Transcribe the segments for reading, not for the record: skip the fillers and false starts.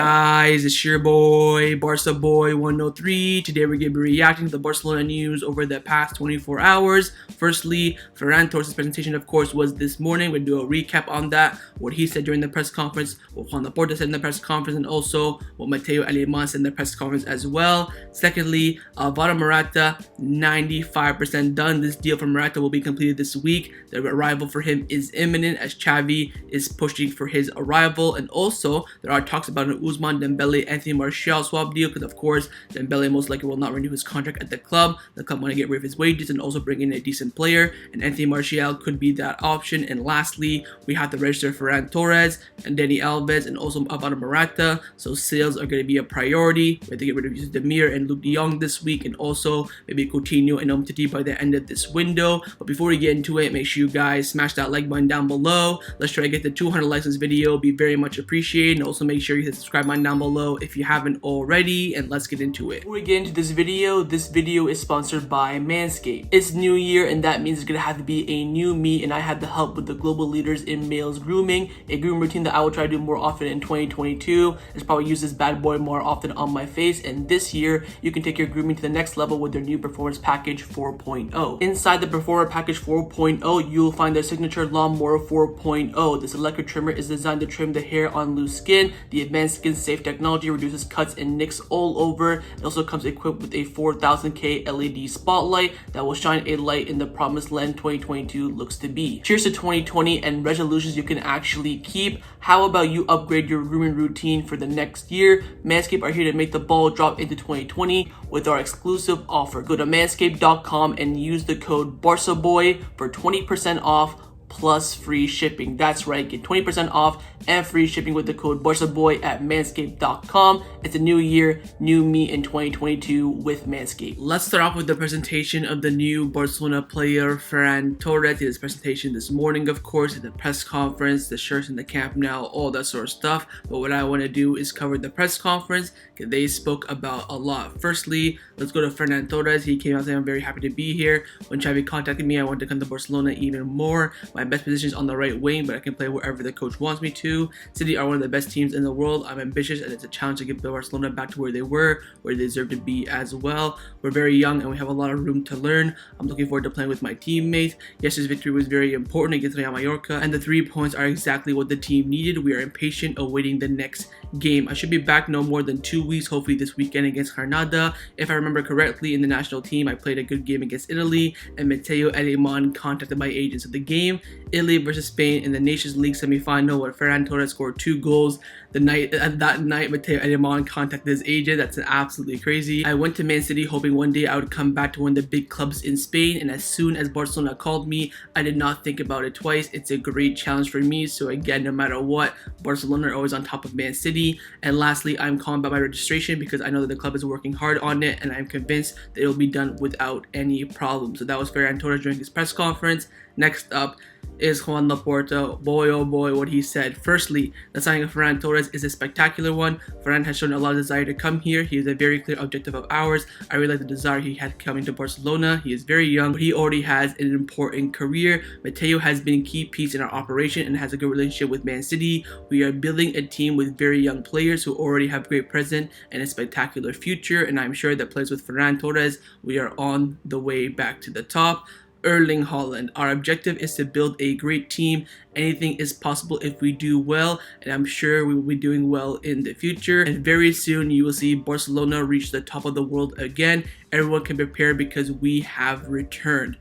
guys, it's your boy, Barca Boy 103. Today we're going to be reacting to the Barcelona news over the past 24 hours. Firstly, Ferran Torres' presentation, of course, was this morning. We'll do a recap on that, what he said during the press conference, what Juan Laporta said in the press conference, and also what Matteo Alemany said in the press conference as well. Secondly, Alvaro Morata, 95% done. This deal for Morata will be completed this week. The arrival for him is imminent as Xavi is pushing for his arrival, and also there are talks about an Ousmane Dembele Anthony Martial swap deal because of course Dembele most likely will not renew his contract at the club. The club want to get rid of his wages and also bring in a decent player, and Anthony Martial could be that option. And lastly, we have to register Ferran Torres and Dani Alves and also Alvaro Morata, so sales are going to be a priority. We have to get rid of Yusuf Demir and Luuk Jong this week, and also maybe Coutinho and Umtiti by the end of this window. But before we get into it, make sure you guys smash that like button down below. Let's try to get to 200 likes on this video. Be very much appreciated. And also make sure you hit the subscribe button down below if you haven't already, and let's get into it. Before we get into this video is sponsored by Manscaped. It's new year, and that means it's gonna have to be a new me, and I have the help with the global leaders in males grooming, a grooming routine that I will try to do more often in 2022. Let's probably use this bad boy more often on my face, and this year you can take your grooming to the next level with their new Performance Package 4.0. Inside the Performance Package 4.0, you'll find their signature Lawnmower 4.0. This electric trimmer is designed to trim the hair on loose skin. The advanced skin safe technology reduces cuts and nicks all over. It also comes equipped with a 4000K LED spotlight that will shine a light in the promised land 2022 looks to be. Cheers to 2020 and resolutions you can actually keep. How about you upgrade your grooming routine for the next year? Manscaped are here to make the ball drop into 2020 with our exclusive offer. Go to manscaped.com and use the code BarcaBoy for 20% off plus free shipping. That's right, get 20% off and free shipping with the code BarcaBoy at manscaped.com. It's a new year, new me in 2022 with Manscaped. Let's start off with the presentation of the new Barcelona player Ferran Torres. His presentation this morning, of course, at the press conference, the shirts in the camp now, all that sort of stuff. But what I want to do is cover the press conference because they spoke about a lot. Firstly, let's go to Ferran Torres. He came out saying, "I'm very happy to be here. When Xavi contacted me, I wanted to come to Barcelona even more. My best position is on the right wing, but I can play wherever the coach wants me to. City are one of the best teams in the world. I'm ambitious, and it's a challenge to get Barcelona back to where they were, where they deserve to be as well. We're very young, and we have a lot of room to learn. I'm looking forward to playing with my teammates. Yesterday's victory was very important against Real Mallorca, and the 3 points are exactly what the team needed. We are impatient, awaiting the next game. I should be back no more than 2 weeks, hopefully this weekend against Granada. If I remember correctly, in the national team, I played a good game against Italy, and Mateu Alemany contacted my agents of the game. Italy versus Spain in the Nations League semi-final, where Ferran Torres scored 2 goals. That night, Mateo Alemany contacted his agent. That's absolutely crazy. I went to Man City hoping one day I would come back to one of the big clubs in Spain, and as soon as Barcelona called me, I did not think about it twice. It's a great challenge for me, so again, no matter what, Barcelona are always on top of Man City. And lastly, I'm calm about my registration because I know that the club is working hard on it, and I'm convinced that it will be done without any problem." So that was Ferran Torres during his press conference. Next up is Juan Laporta. Boy, oh boy, what he said. Firstly, the signing of Ferran Torres is a spectacular one. Ferran has shown a lot of desire to come here. He is a very clear objective of ours. I really like the desire he had coming to Barcelona. He is very young, but he already has an important career. Matteo has been a key piece in our operation and has a good relationship with Man City. We are building a team with very young players who already have great present and a spectacular future, and I'm sure that players with Ferran Torres, we are on the way back to the top. Erling Haaland. Our objective is to build a great team. Anything is possible if we do well, and I'm sure we will be doing well in the future. And very soon you will see Barcelona reach the top of the world again. Everyone can prepare because we have returned.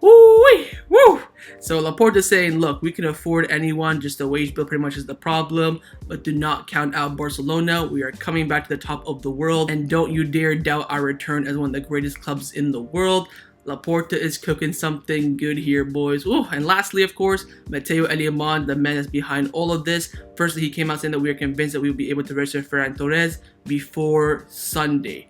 Woo! So Laporta is saying, look, we can afford anyone, just the wage bill pretty much is the problem, but do not count out Barcelona. We are coming back to the top of the world, and don't you dare doubt our return as one of the greatest clubs in the world. Laporta is cooking something good here, boys. Ooh, and lastly, of course, Matteo Alemany, the man that's behind all of this. Firstly, he came out saying that we are convinced that we will be able to register Ferran Torres before Sunday.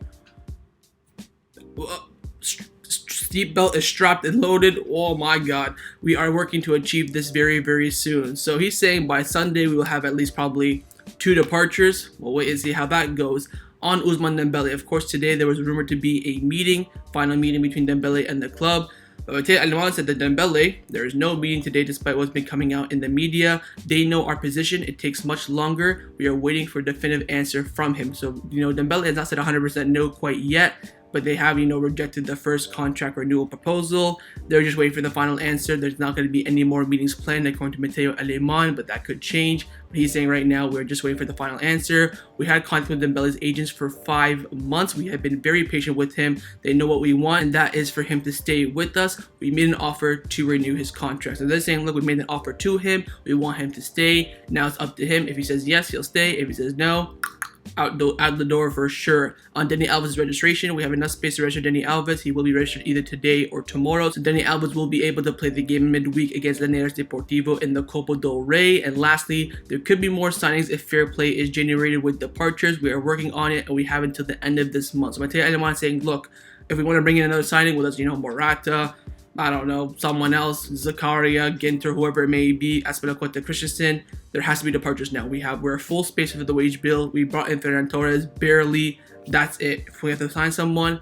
Seatbelt is strapped and loaded. Oh my god. We are working to achieve this very, very soon. So he's saying by Sunday we will have at least probably 2 departures. We'll wait and see how that goes. On Ousmane Dembele, of course, today there was rumored to be a meeting, final meeting between Dembele and the club. Mateu Alemany said that Dembele, there is no meeting today despite what's been coming out in the media. They know our position. It takes much longer. We are waiting for a definitive answer from him. So, Dembele has not said 100% no quite yet, but they have, rejected the first contract renewal proposal. They're just waiting for the final answer. There's not going to be any more meetings planned according to Matteo Alemany, but that could change. But he's saying right now we're just waiting for the final answer. We had contact with Dembele's agents for 5 months. We have been very patient with him. They know what we want, and that is for him to stay with us. We made an offer to renew his contract. So they're saying, look, we made an offer to him. We want him to stay. Now it's up to him. If he says yes, he'll stay. If he says no, out the door for sure. On Dani Alves' registration, we have enough space to register Dani Alves. He will be registered either today or tomorrow. So Dani Alves will be able to play the game midweek against Linares Deportivo in the Copa del Rey. And lastly, there could be more signings if fair play is generated with departures. We are working on it, and we have until the end of this month. So Matteo Alemany saying, look, if we want to bring in another signing, whether it's, Morata, I don't know, someone else, Zakaria, Ginter, whoever it may be, Aspilicueta, Christensen, there has to be departures now. We're full space for the wage bill. We brought in Ferran Torres, barely. That's it. If we have to sign someone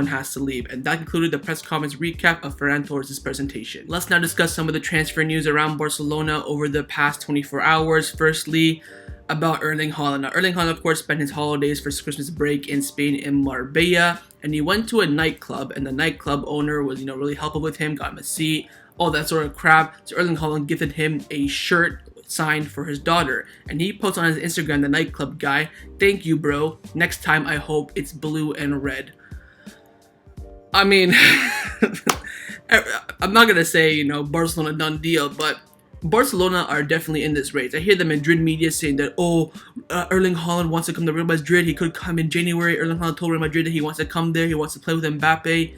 has to leave. And that concluded the press conference recap of Ferran Torres' presentation. Let's now discuss some of the transfer news around Barcelona over the past 24 hours. Firstly, about Erling Haaland. Now, Erling Haaland, of course, spent his holidays for Christmas break in Spain in Marbella, and he went to a nightclub, and the nightclub owner was, really helpful with him, got him a seat, all that sort of crap. So Erling Haaland gifted him a shirt signed for his daughter, and he posts on his Instagram, the nightclub guy, "Thank you, bro. Next time I hope it's blue and red." I mean, I'm not gonna say, Barcelona done deal, but Barcelona are definitely in this race. I hear the Madrid media saying that, Erling Haaland wants to come to Real Madrid. He could come in January. Erling Haaland told Real Madrid that he wants to come there. He wants to play with Mbappe.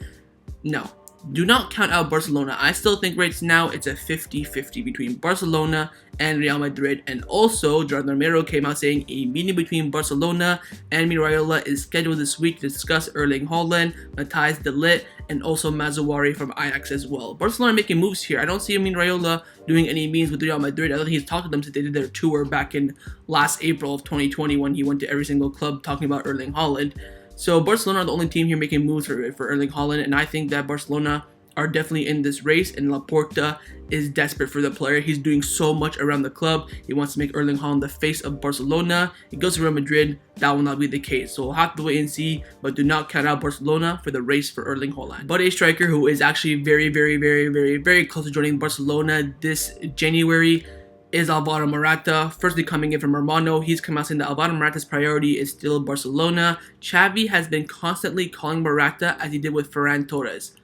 No. Do not count out Barcelona. I still think right now it's a 50-50 between Barcelona and Real Madrid. And also, Joan Romero came out saying a meeting between Barcelona and Mino Raiola is scheduled this week to discuss Erling Haaland, Matthijs de Ligt, and also Mazraoui from Ajax as well. Barcelona are making moves here. I don't see Mino Raiola doing any meetings with Real Madrid. I don't think he's talked to them since they did their tour back in last April of 2020 when he went to every single club talking about Erling Haaland. So Barcelona are the only team here making moves for Erling Haaland, and I think that Barcelona are definitely in this race, and Laporta is desperate for the player. He's doing so much around the club. He wants to make Erling Haaland the face of Barcelona. He goes to Real Madrid, that will not be the case. So we'll have to wait and see, but do not count out Barcelona for the race for Erling Haaland. But a striker who is actually very, very, very, very, very close to joining Barcelona this January is Alvaro Morata. Firstly, coming in from Hermano, he's come out saying that Alvaro Morata's priority is still Barcelona. Xavi has been constantly calling Morata as he did with Ferran Torres.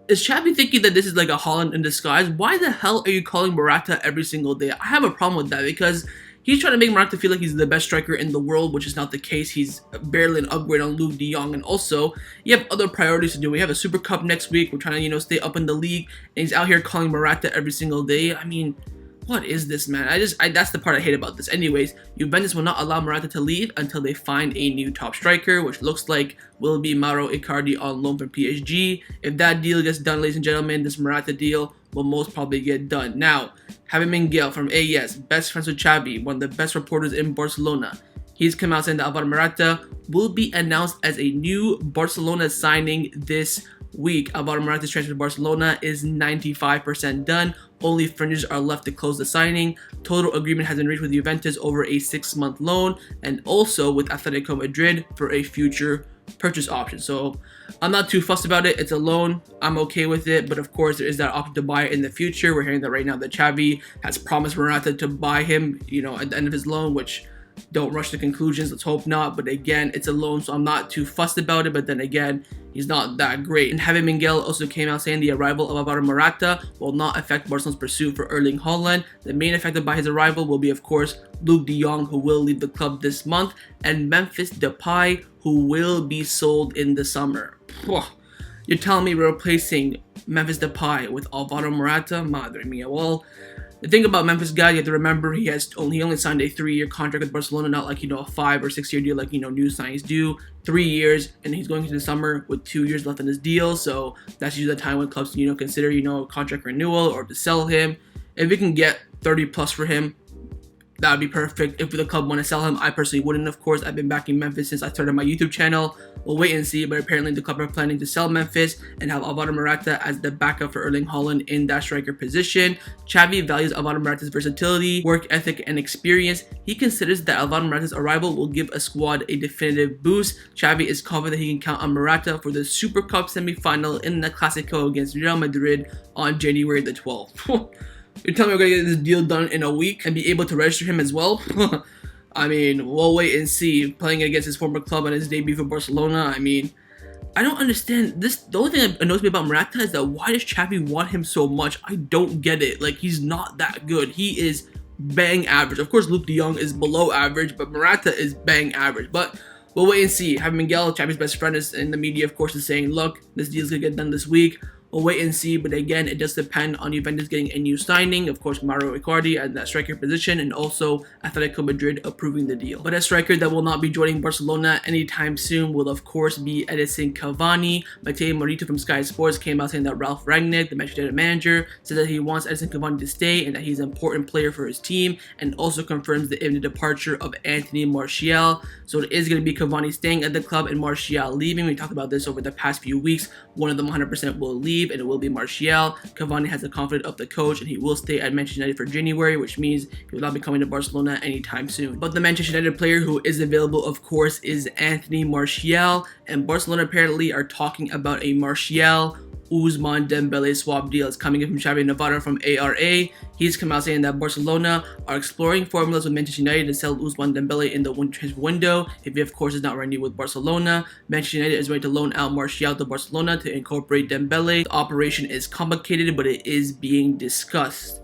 Is Xavi thinking that this is like a Haaland in disguise? Why the hell are you calling Morata every single day? I have a problem with that because he's trying to make Morata feel like he's the best striker in the world, which is not the case. He's barely an upgrade on Luuk de Jong, and also you have other priorities to do. We have a Super Cup next week. We're trying to stay up in the league, and he's out here calling Morata every single day. I mean, what is this, man? That's the part I hate about this. Anyways, Juventus will not allow Morata to leave until they find a new top striker, which looks like will be Mauro Icardi on loan from PSG. If that deal gets done, ladies and gentlemen, this Morata deal will most probably get done. Now, Javi Miguel from AES, best friends with Xavi, one of the best reporters in Barcelona. He's come out saying that Alvaro Morata will be announced as a new Barcelona signing this week. Alvaro Morata's transfer to Barcelona is 95% done. Only fringes are left to close the signing. Total agreement has been reached with Juventus over a 6-month loan, and also with Atletico Madrid for a future purchase option. So I'm not too fussed about it. It's a loan. I'm okay with it, but of course there is that option to buy it in the future. We're hearing that right now that Xavi has promised Morata to buy him, at the end of his loan, which don't rush to conclusions. Let's hope not. But again, it's a loan, so I'm not too fussed about it. But then again, he's not that great. And Javi Miguel also came out saying the arrival of Alvaro Morata will not affect Barcelona's pursuit for Erling Haaland. The main affected by his arrival will be, of course, Luuk de Jong, who will leave the club this month, and Memphis Depay, who will be sold in the summer. You're telling me we're replacing Memphis Depay with Alvaro Morata? Madre mia. Well, the thing about Memphis guy, you have to remember he only signed a 3-year contract with Barcelona, not like a 5 or 6 year deal like new signings do. 3 years, and he's going into the summer with 2 years left in his deal. So that's usually the time when clubs consider a contract renewal or to sell him. If we can get 30 plus for him, that would be perfect. If the club want to sell him, I personally wouldn't, of course. I've been backing Memphis since I started my YouTube channel. We'll wait and see, but apparently the club are planning to sell Memphis and have Alvaro Morata as the backup for Erling Haaland in that striker position. Xavi values Alvaro Morata's versatility, work ethic, and experience. He considers that Alvaro Morata's arrival will give a squad a definitive boost. Xavi is confident that he can count on Morata for the Super Cup semi-final in the Clásico against Real Madrid on January the 12th. You're telling me we're going to get this deal done in a week and be able to register him as well? I mean, we'll wait and see. Playing against his former club on his debut for Barcelona, I mean, I don't understand this. The only thing that annoys me about Morata is that why does Xavi want him so much? I don't get it. Like, he's not that good. He is bang average. Of course, Luuk de Jong is below average, but Morata is bang average. But we'll wait and see. Javi Miguel, Xavi's best friend, is in the media, of course, is saying, look, this deal's going to get done this week. We'll wait and see, but again, it does depend on Juventus getting a new signing, of course, Mauro Icardi at that striker position, and also Atletico Madrid approving the deal. But a striker that will not be joining Barcelona anytime soon will, of course, be Edinson Cavani. Mateo Alemany from Sky Sports came out saying that Ralf Rangnick, the Manchester United manager, said that he wants Edinson Cavani to stay and that he's an important player for his team, and also confirms the imminent departure of Anthony Martial. So it is going to be Cavani staying at the club and Martial leaving. We talked about this over the past few weeks. One of them 100% will leave, and it will be Martial. Cavani has the confidence of the coach, and he will stay at Manchester United for January, which means he will not be coming to Barcelona anytime soon. But the Manchester United player who is available, of course, is Anthony Martial, and Barcelona apparently are talking about a Martial Ousmane Dembele swap deal. Is coming in from Xavi Navarro from ARA. He's come out saying that Barcelona are exploring formulas with Manchester United to sell Ousmane Dembele in the transfer window if he, of course, is not renewed with Barcelona. Manchester United is ready to loan out Martial to Barcelona to incorporate Dembele. The operation is complicated, but it is being discussed.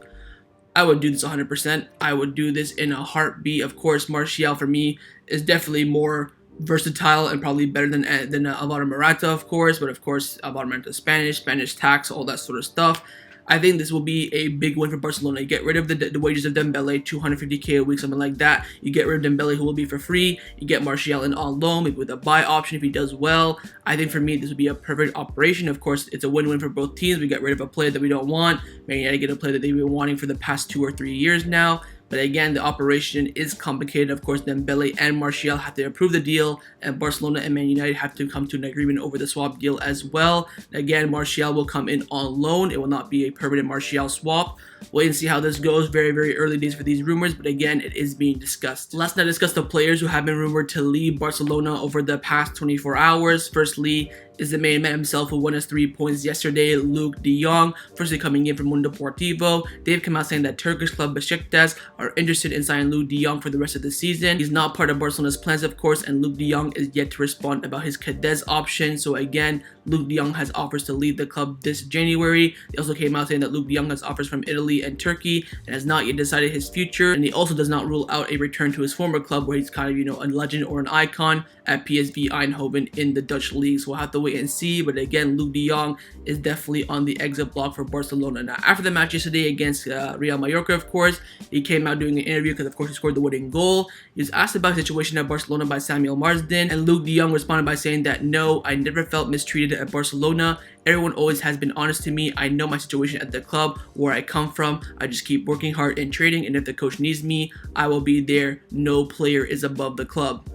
I would do this 100%. I would do this in a heartbeat. Of course, Martial for me is definitely more versatile and probably better than Alvaro Morata, of course. But of course, Alvaro Morata is Spanish tax, all that sort of stuff. I think this will be a big win for Barcelona. You get rid of the wages of Dembele, 250k a week, something like that. You get rid of Dembele, who will be for free. You get Martial in on loan, maybe with a buy option if he does well. I think for me, this would be a perfect operation. Of course, it's a win-win for both teams. We get rid of a player that we don't want. Man United get a player that they've been wanting for the past 2 or 3 years now. But again, the operation is complicated. Of course, Dembele and Martial have to approve the deal, and Barcelona and Man United have to come to an agreement over the swap deal as well. Again, Martial will come in on loan. It will not be a permanent Martial swap. Wait and see how this goes. Very, very early days for these rumors, but again, it is being discussed. Let's now discuss the players who have been rumored to leave Barcelona over the past 24 hours. Firstly, is the main man himself who won us 3 points yesterday, Luuk de Jong, firstly coming in from Mundo Deportivo. They've come out saying that Turkish club Besiktas are interested in signing Luuk de Jong for the rest of the season. He's not part of Barcelona's plans, of course, and Luuk de Jong is yet to respond about his Cadiz option. So again, Luuk de Jong has offers to leave the club this January. They also came out saying that Luuk de Jong has offers from Italy and Turkey and has not yet decided his future. And he also does not rule out a return to his former club where he's kind of, a legend or an icon at PSV Eindhoven in the Dutch league. So we'll have to wait and see. But again, Luuk de Jong is definitely on the exit block for Barcelona. Now, after the match yesterday against Real Mallorca, of course, he came out doing an interview because, of course, he scored the winning goal. He was asked about his situation at Barcelona by Samuel Marsden, and Luuk de Jong responded by saying that, no, I never felt mistreated at Barcelona. Everyone always has been honest to me. I know my situation at the club, where I come from. I just keep working hard and training, and if the coach needs me, I will be there. No player is above the club.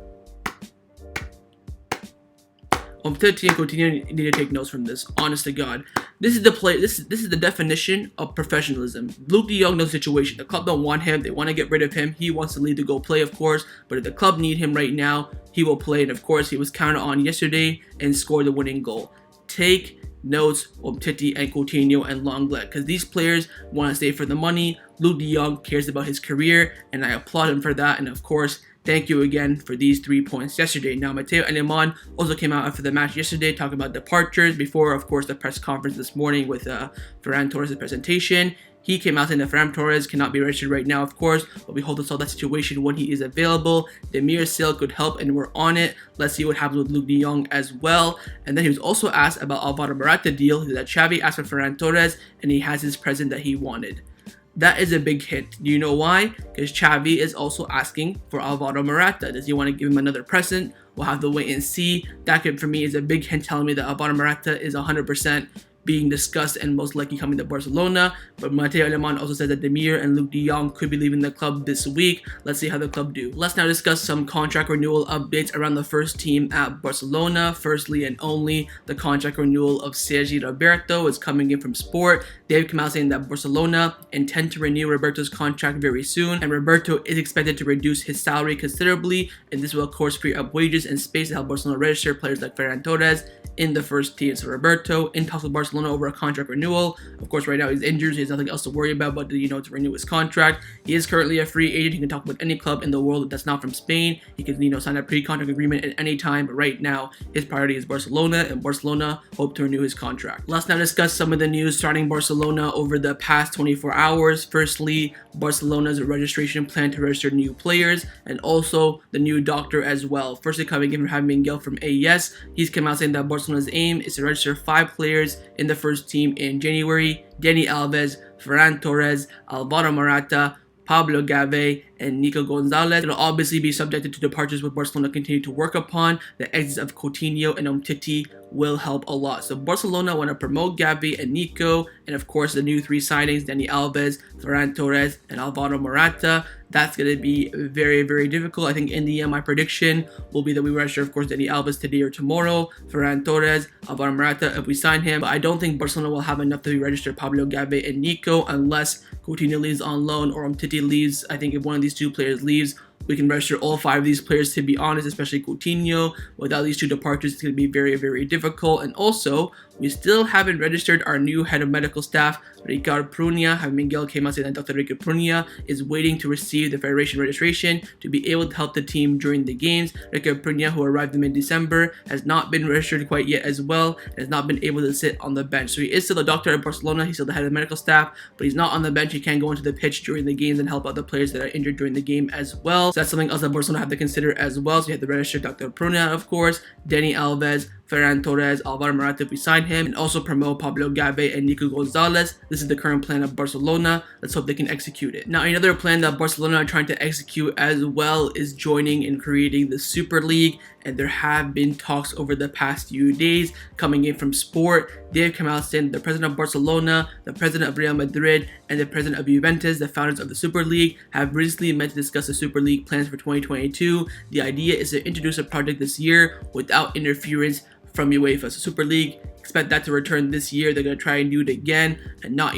Umtiti and Coutinho need to take notes from this. Honest to God, this is the play. This is the definition of professionalism. Luuk de Jong knows the situation. The club don't want him. They want to get rid of him. He wants to leave to go play, of course. But if the club need him right now, he will play. And of course, he was counted on yesterday and scored the winning goal. Take notes, Umtiti and Coutinho and Lenglet, because these players want to stay for the money. Luuk de Jong cares about his career, and I applaud him for that. And of course, thank you again for these 3 points yesterday. Now, Mateu Alemany also came out after the match yesterday talking about departures before, of course, the press conference this morning with Ferran Torres' presentation. He came out saying that Ferran Torres cannot be registered right now, of course, but we hope to solve that situation when he is available. Demir sale could help, and we're on it. Let's see what happens with Luuk de Jong as well. And then he was also asked about Alvaro Morata deal. He said that Xavi asked for Ferran Torres, and he has his present that he wanted. That is a big hit. Do you know why? Because Xavi is also asking for Alvaro Morata. Does he want to give him another present? We'll have to wait and see. That could, for me, is a big hint telling me that Alvaro Morata is 100% being discussed and most likely coming to Barcelona. But Matteo Alemany also said that Demir and Luuk Jong could be leaving the club this week. Let's see how the club do. Let's now discuss some contract renewal updates around the first team at Barcelona. Firstly and only, the contract renewal of Sergi Roberto is coming in from Sport. They've come out saying that Barcelona intend to renew Roberto's contract very soon, and Roberto is expected to reduce his salary considerably, and this will of course free up wages and space to help Barcelona register players like Ferran Torres in the first team. So Roberto in talks with Barcelona over a contract renewal. Of course, right now he's injured, so he has nothing else to worry about but to renew his contract. He is currently a free agent. He can talk with any club in the world that's not from Spain. He can sign a pre-contract agreement at any time. But right now, his priority is Barcelona, and Barcelona hope to renew his contract. Let's now discuss some of the news surrounding Barcelona over the past 24 hours. Firstly, Barcelona's registration plan to register new players, and also the new doctor as well. Firstly, coming in from having Miguel from AES, he's come out saying that Barcelona's aim is to register 5 players in the first team in January: Dani Alves, Ferran Torres, Alvaro Morata, Pablo Gavi, and Nico Gonzalez. It'll obviously be subjected to departures with Barcelona continue to work upon. The exits of Coutinho and Umtiti will help a lot. So Barcelona want to promote Gavi and Nico, and of course the new 3 signings, Dani Alves, Ferran Torres, and Alvaro Morata. That's going to be very, very difficult. I think in the end, my prediction will be that we register, of course, Dani Alves today or tomorrow, Ferran Torres, Alvaro Morata if we sign him. But I don't think Barcelona will have enough to register Pablo Gavi and Nico unless Coutinho leaves on loan or Umtiti leaves. I think if one of these 2 players leaves, we can register all 5 of these players, to be honest, especially Coutinho. Without these 2 departures, it's going to be very, very difficult. And also, we still haven't registered our new head of medical staff, Ricard Prunia. Miguel came out saying that Dr. Ricard Prunia is waiting to receive the federation registration to be able to help the team during the games. Ricard Prunia, who arrived in mid-December, has not been registered quite yet as well, and has not been able to sit on the bench. So he is still a doctor at Barcelona, he's still the head of medical staff, but he's not on the bench. He can't go into the pitch during the games and help out the players that are injured during the game as well. So that's something else that Barcelona have to consider as well. So you have to register Dr. Prunia, of course, Dani Alves, Ferran Torres, Alvaro Morata if we sign him, and also promote Pablo Gavi and Nico Gonzalez. This is the current plan of Barcelona. Let's hope they can execute it. Now, another plan that Barcelona are trying to execute as well is joining and creating the Super League, and there have been talks over the past few days coming in from Sport. They've come out saying the president of Barcelona, the president of Real Madrid, and the president of Juventus, the founders of the Super League, have recently met to discuss the Super League plans for 2022. The idea is to introduce a project this year without interference from UEFA. So Super League, expect that to return this year. They're going to try and do it again and not,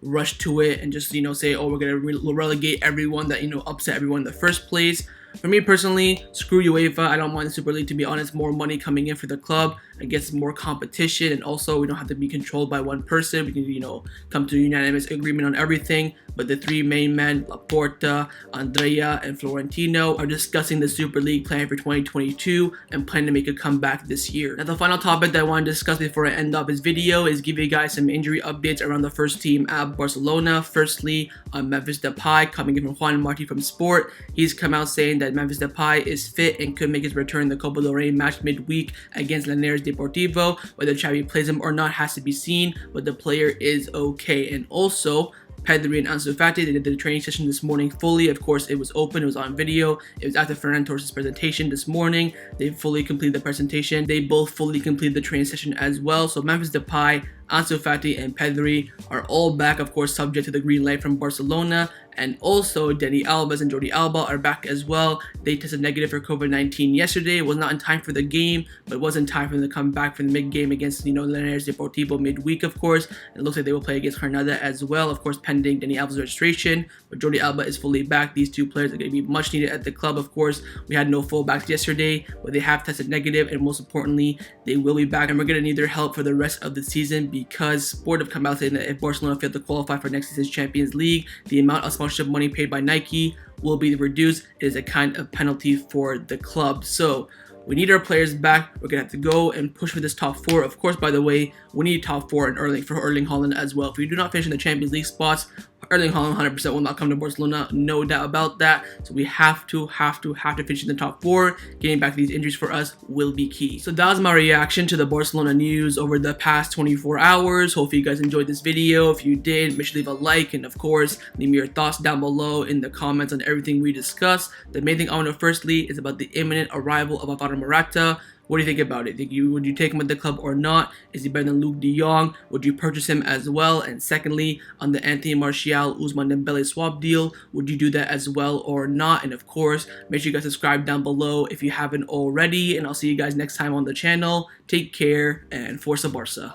rush to it and just, say, oh, we're going to relegate everyone that, upset everyone in the first place. For me personally, screw UEFA. I don't mind the Super League, to be honest. More money coming in for the club. I guess more competition, and also we don't have to be controlled by one person. We can, come to a unanimous agreement on everything. But the 3 main men, Laporta, Andrea, and Florentino, are discussing the Super League plan for 2022 and plan to make a comeback this year. Now, the final topic that I want to discuss before I end off this video is give you guys some injury updates around the first team at Barcelona. Firstly, on Memphis Depay, coming in from Juan Marti from Sport. He's come out saying that Memphis Depay is fit and could make his return in the Copa del Rey match midweek against Linares Deportivo. Whether Xavi plays him or not has to be seen, but the player is okay. And also, Pedri and Ansu Fati, they did the training session this morning fully. Of course, it was open, it was on video. It was after Ferran Torres' presentation this morning. They fully completed the presentation. They both fully completed the training session as well. So Memphis Depay, Ansu Fati, and Pedri are all back, of course, subject to the green light from Barcelona. And also, Dani Alves and Jordi Alba are back as well. They tested negative for COVID-19 yesterday. It was not in time for the game, but it was in time for them to come back for the mid-game against, Linares Deportivo midweek, of course. And it looks like they will play against Granada as well, of course, pending Dani Alves' registration. But Jordi Alba is fully back. These 2 players are going to be much needed at the club, of course. We had no fullbacks yesterday, but they have tested negative, and most importantly, they will be back. And we're going to need their help for the rest of the season because Sport have come out saying that if Barcelona failed to qualify for next season's Champions League, the amount of sponsorship money paid by Nike will be reduced. It is a kind of penalty for the club. So we need our players back. We're gonna have to go and push for this top 4. Of course, by the way, we need top 4 in Erling Haaland as well. If we do not finish in the Champions League spots, Erling Haaland 100% will not come to Barcelona, no doubt about that. So we have to finish in the top 4. Getting back these injuries for us will be key. So that was my reaction to the Barcelona news over the past 24 hours. Hopefully you guys enjoyed this video. If you did, make sure to leave a like, and of course, leave me your thoughts down below in the comments on everything we discussed. The main thing I want to firstly is about the imminent arrival of Alvaro Morata. What do you think about it? Would you take him at the club or not? Is he better than Luuk de Jong? Would you purchase him as well? And secondly, on the Anthony Martial Ousmane Dembele swap deal, would you do that as well or not? And of course, make sure you guys subscribe down below if you haven't already. And I'll see you guys next time on the channel. Take care and Forza Barca.